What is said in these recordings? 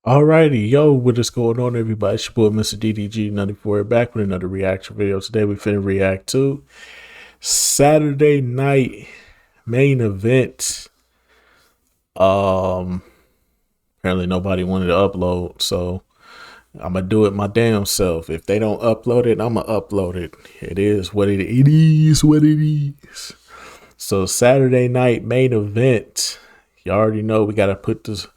Alrighty, yo, what is going on, everybody? It's your boy, Mr. DDG94, back with another reaction video. Today, we finna react to Saturday night main event. Um, Apparently nobody wanted to upload, so I'm gonna do it my damn self. If they don't upload it, I'm gonna upload it. It is what it is. What it is. So Saturday night main event. You already know we gotta put the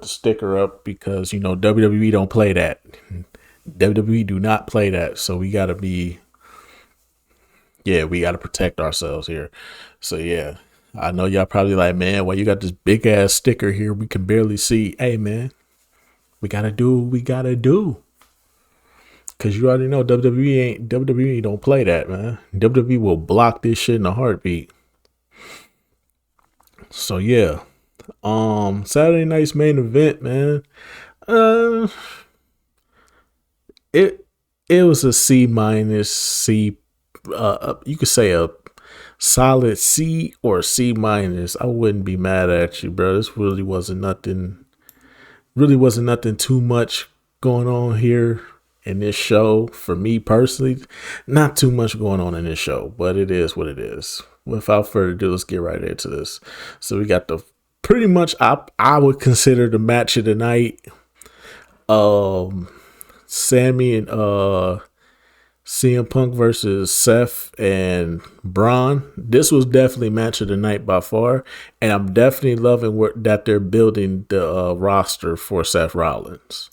sticker up because you know WWE don't play that. WWE do not play that. So we gotta we gotta protect ourselves here. So yeah. I know y'all probably like, man, why you got this big ass sticker here? We can barely see. Hey man, we gotta do what we gotta do. Cause you already know WWE don't play that, man. WWE will block this shit in a heartbeat. So yeah. Saturday night's main event, man. Uh it it was a C minus C. You could say a solid C or C minus. I wouldn't be mad at you, bro. This really wasn't nothing. Really wasn't nothing too much going on here in this show for me personally. Not too much going on in this show, but it is what it is. Without further ado, let's get right into this. So we got the pretty much I would consider the match of the night. Sammy and CM Punk versus Seth and Braun. This was definitely match of the night by far, and I'm definitely loving that they're building the roster for Seth Rollins.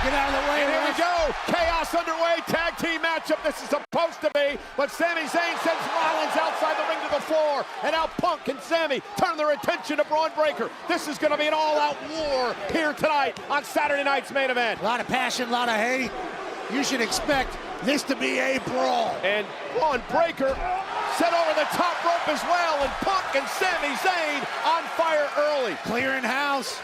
Get out of the way. And here we go. Chaos underway. Tag team matchup. This is supposed to be. But Sami Zayn sends Rollins outside the ring to the floor. And now Punk and Sammy turn their attention to Braun Breaker. This is going to be an all-out war here tonight on Saturday night's main event. A lot of passion, a lot of hate. You should expect this to be a brawl. And Braun Breaker set over the top rope as well. And Punk and Sami Zayn on fire early. Clearing house.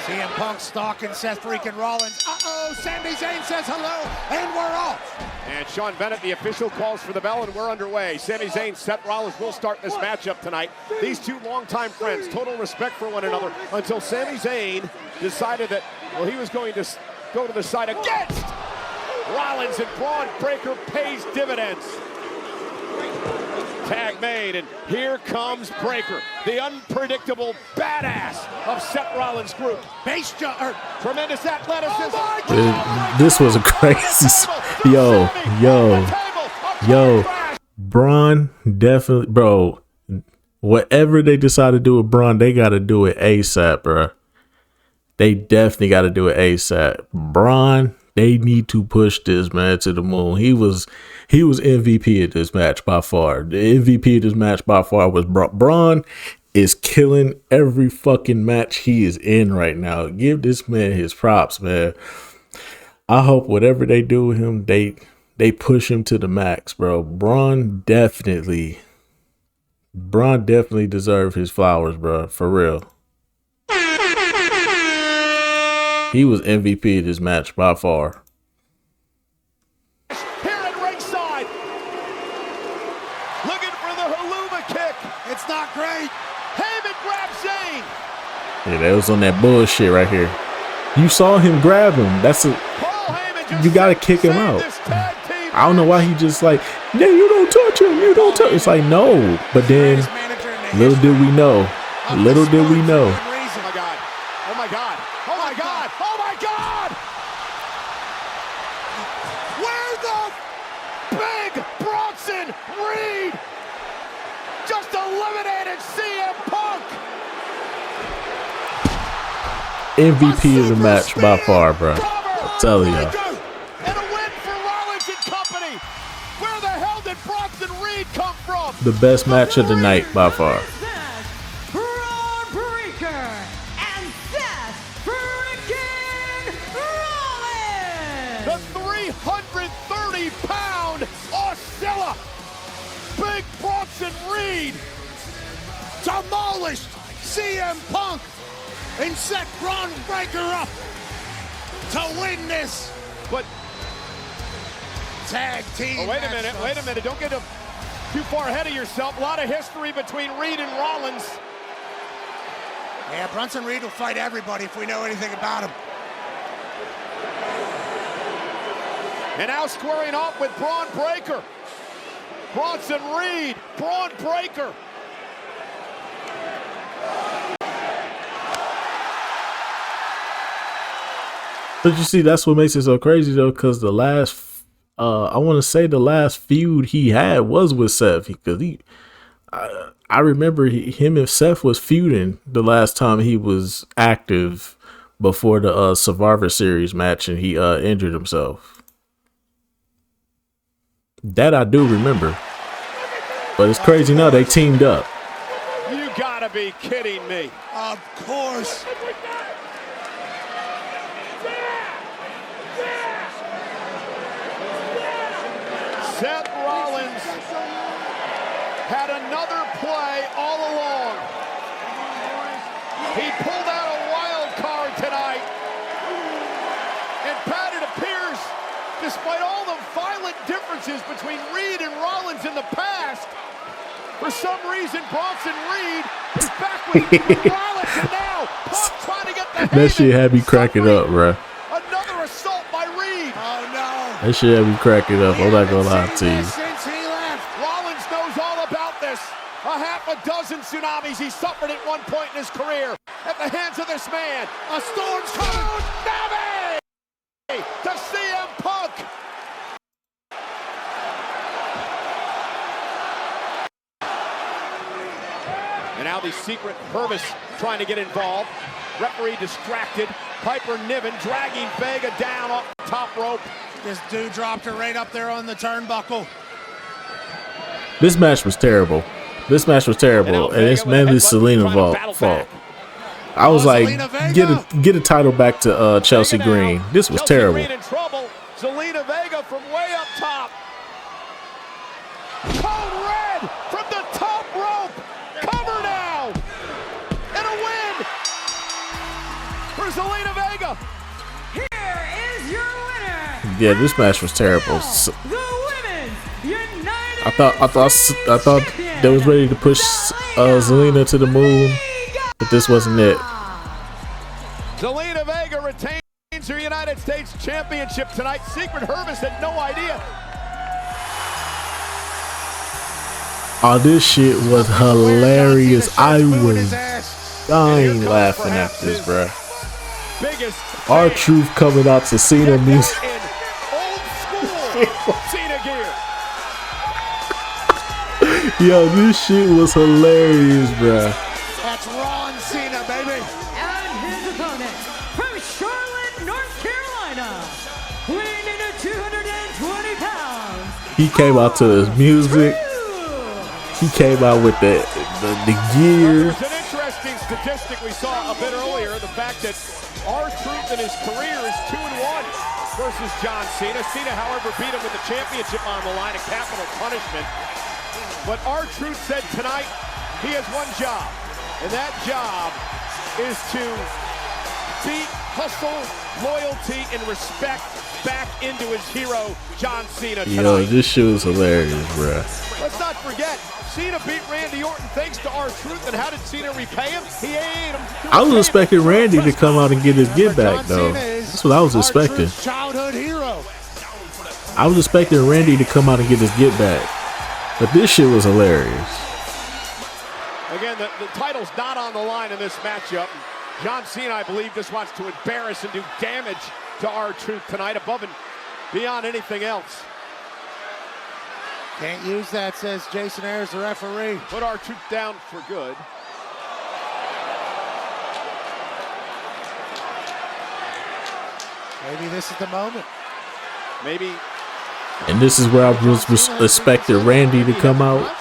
CM Punk stalking Seth freaking Rollins. Uh-oh, Sami Zayn says hello, and we're off. And Sean Bennett, the official, calls for the bell, and we're underway. Sami Zayn, Seth Rollins will start this matchup tonight. These two longtime friends, total respect for one another, until Sami Zayn decided that, well, he was going to go to the side against Rollins, and Braun Breaker pays dividends. Tag made, and here comes Breaker, the unpredictable badass of Seth Rollins' group. Base jump, Tremendous athleticism. Oh This was a crazy. Yo. Braun definitely, bro. Whatever they decide to do with Braun, they got to do it ASAP, bro. They definitely got to do it ASAP. Braun, they need to push this man to the moon. He was MVP of this match by far. The MVP of this match by far was Braun. Is killing every fucking match he is in right now. Give this man his props, man. I hope whatever they do with him, they push him to the max, bro. Braun definitely deserved his flowers, bro. For real. He was MVP of this match by far. Here at ringside, looking for the Helluva kick. It's not great. Heyman grabs Zayn. Yeah, that was on that bullshit right here. You saw him grab him. You gotta kick him out. I don't know why he just like, yeah, you don't touch him. You don't touch. It's like, no. But then, little did we know. Little did we know. Oh my God. Oh my God. Oh my God. Where the big Bronson Reed just eliminated CM Punk. MVP of the match by far, bro. I'm telling you. And a win for Rollins and company. Where the hell did Bronson Reed come from? The best match of the night by far. Braun Breaker and Seth freaking The Rollins. 330-pound Oscilla. Big Bronson Reed Demolished CM Punk and set Braun Breaker up to win this. But tag team. Oh, wait a minute. Don't get too far ahead of yourself. A lot of history between Reed and Rollins. Yeah, Bronson Reed will fight everybody if we know anything about him. And now squaring off with Braun Breaker. Bronson Reed, Braun Breaker. But you see, that's what makes it so crazy though, because the last, I want to say the last feud he had was with Seth, because I remember him and Seth was feuding the last time he was active before the Survivor Series match, and he injured himself. That I do remember. But it's crazy now they teamed up. You gotta be kidding me. Of course. Seth Rollins had another play all along. He pulled out a wild card tonight. And Pat, it appears, despite all the violent differences between Reed and Rollins in the past, for some reason Bronson Reed is back with Rollins, and now Punk trying to get the That shit had me cracking up, bruh. Another assault by Reed. Oh no. That shit had me cracking up. I'm not gonna lie to you. Since he left. Rollins knows all about this. A half a dozen tsunamis he suffered at one point in his career at the hands of this man. A storm's coming. Tsunami to CM Punk. And now the secret Purvis trying to get involved. Referee distracted. Piper Niven dragging Vega down off the top rope. This dude dropped her right up there on the turnbuckle. This match was terrible. And it's mainly Selena fault. I was like, get a title back to Chelsea Green. This was terrible. Green in trouble. Zelina Vega from way up top. Code red from the top rope. Cover now. And a win for Zelina Vega. Here is your winner. Yeah, this match was terrible. The Women's United I thought they was ready to push Zelina to the moon, but this wasn't it. Zelina Vega retains her United States Championship tonight. Secret Hervis had no idea. Oh, this shit was hilarious. I was dying laughing at this, bruh. R-Truth coming out to Cena music. Old school Cena gear. Yo, this shit was hilarious, bruh. That's Ron Cena, baby. and his opponent from Charlotte, North Carolina, weighing in at 220 pounds. He came out to his music. He came out with the gear. There's an interesting statistic we saw a bit earlier, the fact that R-Truth in his career is 2-1 versus John Cena. Cena, however, beat him with the championship on the line, a capital punishment. But R-Truth said tonight he has one job, and that job is to beat hustle, loyalty, and respect back into his hero, John Cena, tonight. Yo, this shit was hilarious, bruh. Let's not forget, Cena beat Randy Orton thanks to R-Truth, and how did Cena repay him? He ate him. I was expecting Randy to come out and get his get back, though. That's what I was expecting. Childhood hero. I was expecting Randy to come out and get his get back. But this shit was hilarious. Again, the title's not on the line in this matchup. John Cena, I believe, just wants to embarrass and do damage to R-Truth tonight, above and beyond anything else. Can't use that, says Jason Ayers, the referee. Put R-Truth down for good. Maybe this is the moment. Maybe. And this is where I was expecting Randy to come out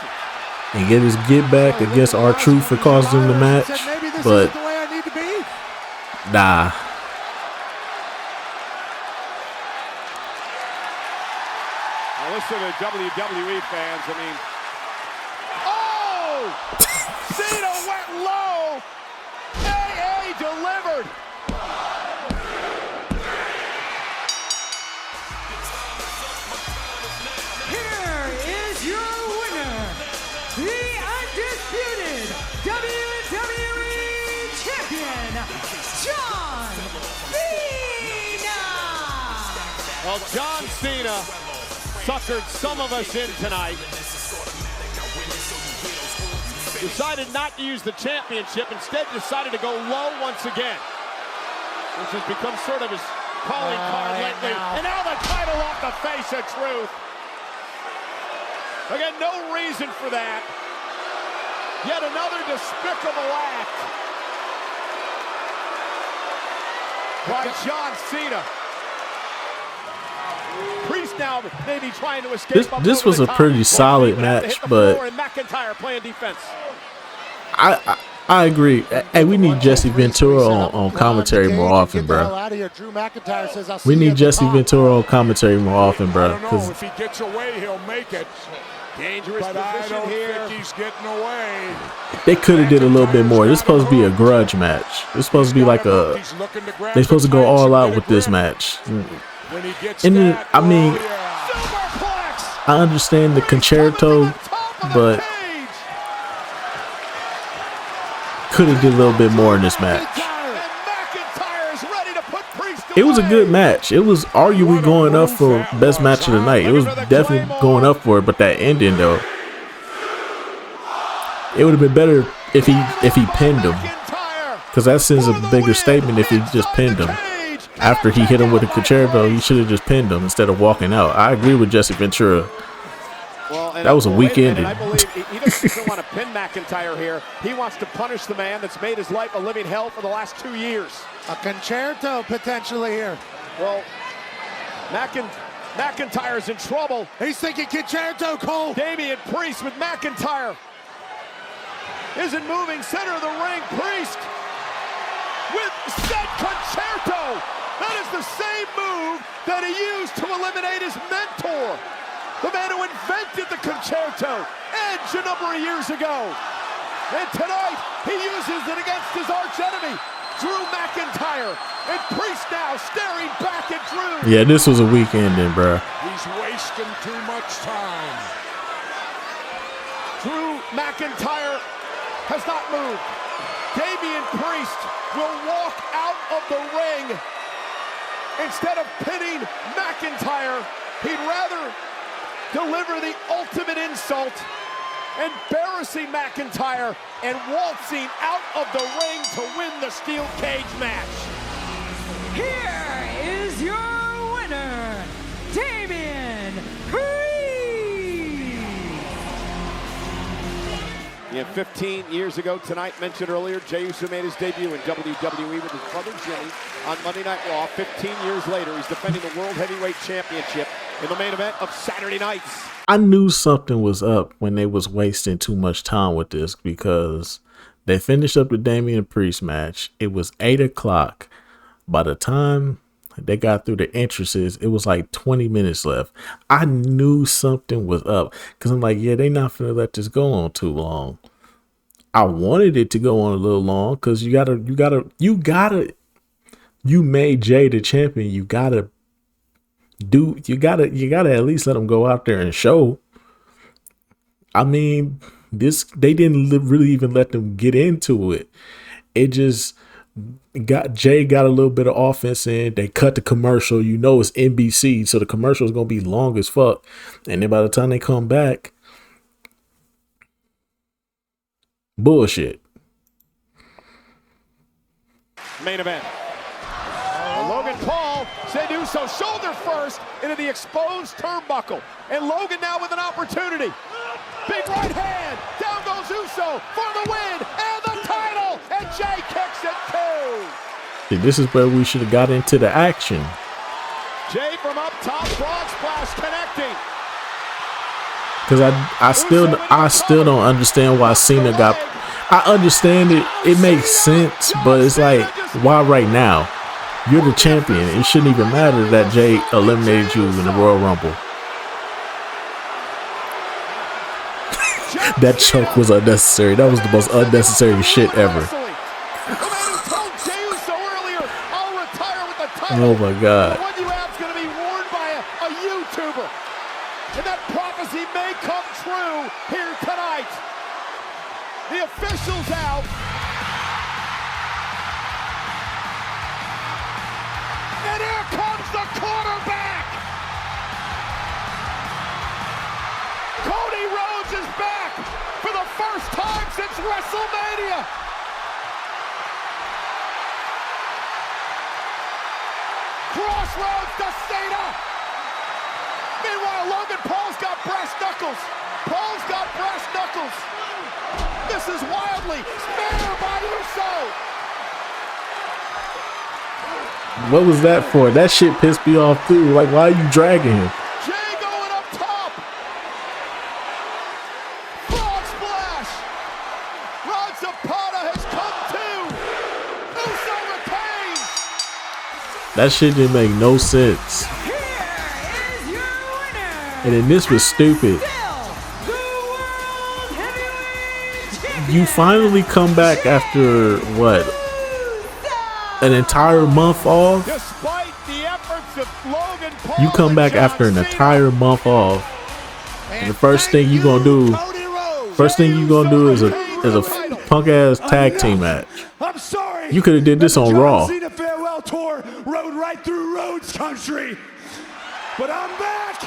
and get his get back against R-Truth for causing the match. But the way I need to be. nah. Now listen to WWE fans. I mean, oh! Cena went low. AA delivered. Well, John Cena suckered some of us in tonight. Decided not to use the championship, instead decided to go low once again, which has become sort of his calling card lately. And now the title off the face of Truth. Again, no reason for that. Yet another despicable act by John Cena. Priest now maybe trying to escape. This was a pretty solid match, but McIntyre playing defense. I agree. Hey, we need Jesse Ventura on commentary more often, bro. We need Jesse Ventura on commentary more often, bro. Because if he gets away, he'll make it. Dangerous but I position don't here. think he's getting away. They could have did a little bit more. This is supposed to be a grudge match. It's supposed to be like a. They're supposed to go all out with this match. And then, I mean, I understand the concerto, but could have did a little bit more in this match. It was a good match. It was arguably going up for best match of the night. It was definitely going up for it, but that ending though, it would have been better if he pinned him, because that sends a bigger statement if he just pinned him. After he hit him with a concerto, he should have just pinned him instead of walking out. I agree with Jesse Ventura. Well, that was a weak ending. I believe he doesn't want to pin McIntyre here. He wants to punish the man that's made his life a living hell for the last 2 years. A concerto potentially here. Well, McIntyre's in trouble. He's thinking concerto, Cole. Damian Priest with McIntyre. Isn't moving, center of the ring. Priest with set concerto. That is the same move that he used to eliminate his mentor. The man who invented the concerto, Edge, a number of years ago. And tonight, he uses it against his arch enemy, Drew McIntyre. And Priest now staring back at Drew. Yeah, this was a weak ending, bro. He's wasting too much time. Drew McIntyre has not moved. Damian Priest will walk out of the ring. Instead of pinning McIntyre, he'd rather deliver the ultimate insult, embarrassing McIntyre and waltzing out of the ring to win the steel cage match. Here is your winner, Damian Priest. Yeah, 15 years ago tonight, mentioned earlier, Jey Uso made his debut in WWE with his brother Jimmy on Monday Night Raw. 15 years later, he's defending the World Heavyweight Championship in the main event of Saturday nights. I knew something was up when they was wasting too much time with this, because they finished up the Damian Priest match. It was 8 o'clock. By the time they got through the entrances, it was like 20 minutes left. I knew something was up, because I'm like, yeah, they not finna let this go on too long. I wanted it to go on a little long, because you made Jey the champion. You gotta at least let him go out there and show. I mean, they didn't really even let them get into it. It just Jey got a little bit of offense in. They cut the commercial. You know it's NBC, so the commercial is gonna be long as fuck. And then by the time they come back, bullshit. Main event. Logan Paul, Jey Uso shoulder first into the exposed turnbuckle. And Logan now with an opportunity. Big right hand. Down goes Uso for the win and the title. And Jey kicks it too. See, this is where we should have got into the action. Jey from up top, frog splash connecting. Because I still don't understand why Cena got. I understand it. It makes sense, but it's like, why right now? You're the champion. It shouldn't even matter that Jey eliminated you in the Royal Rumble. That choke was unnecessary. That was the most unnecessary shit ever. Oh my God. The one you have is going to be worn by a YouTuber. And that prophecy may come true here tonight. The officials out. And here comes the quarterback. wins WrestleMania. Crossroads to Cena. Meanwhile, Logan Paul's got brass knuckles. Paul's got brass knuckles. This is wildly. Spare by Uso. What was that for? That shit pissed me off too. Like, why are you dragging him? Jay going up top. Frog splash. Rod Zapata has come to. Uso retains. That shit didn't make no sense. Here is your winner. And then this was stupid. Still the World Heavyweight Champion. You finally come back after what? An entire month off? Despite the efforts of Logan Paul, You come back and John after an Cena. entire month off. And the first thing you gonna do, is a punk ass tag team match. I'm sorry. You could have did this on Raw. Cena farewell tour rode right through Rhodes country. But I'm back.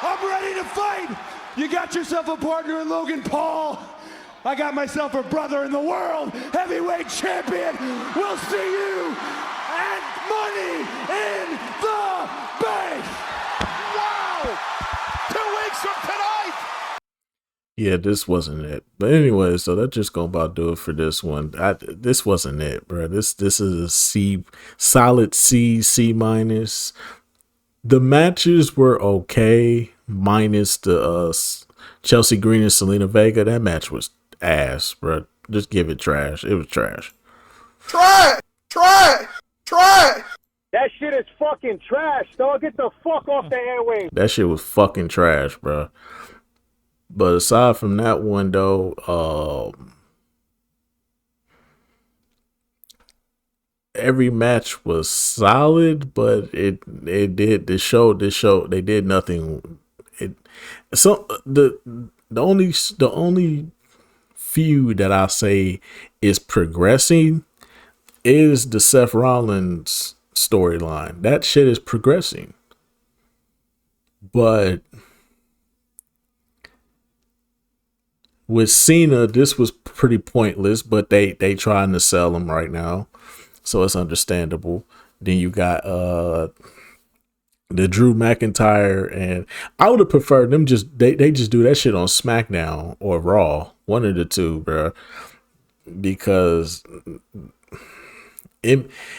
I'm ready to fight. You got yourself a partner in Logan Paul. I got myself a brother in the world heavyweight champion. We'll see you at Money in the Bank. Wow! 2 weeks from tonight. Yeah, this wasn't it. But anyway, so that's just gonna about do it for this one. This wasn't it, bro. This is a C, solid C minus. The matches were okay, minus the Chelsea Green and Selena Vega. That match was ass, bro. Just give it trash. It was trash. Try it. That shit is fucking trash, dog. Get the fuck off the airwaves. That shit was fucking trash, bro. But aside from that one, though, every match was solid, but they did nothing. The only feud that I say is progressing is the Seth Rollins storyline. That shit is progressing. But with Cena, this was pretty pointless, but they trying to sell him right now, so it's understandable. Then you got the Drew McIntyre, and I would have preferred them they just do that shit on SmackDown or Raw, one of the two, bro. Because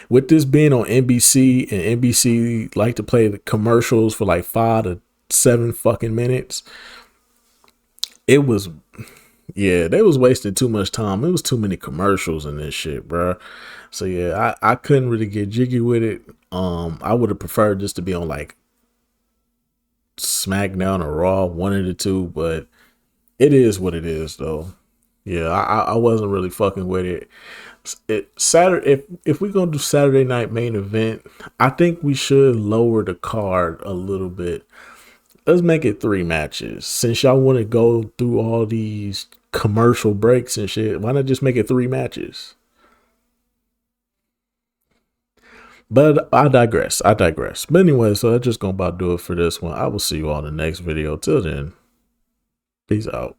with this being on NBC, and NBC like to play the commercials for like 5 to 7 fucking minutes, it was, yeah, they was wasting too much time. It was too many commercials in this shit, bro. So yeah, I couldn't really get jiggy with it. I would have preferred this to be on like SmackDown or Raw, one of the two, but it is what it is, though. Yeah, I wasn't really fucking with it. Saturday, if we're gonna do Saturday night main event, I think we should lower the card a little bit. Let's make it 3 matches. Since y'all want to go through all these commercial breaks and shit, why not just make it 3 matches? But I digress. But anyway, so that's just gonna about do it for this one. I will see you all in the next video. Till then, peace out.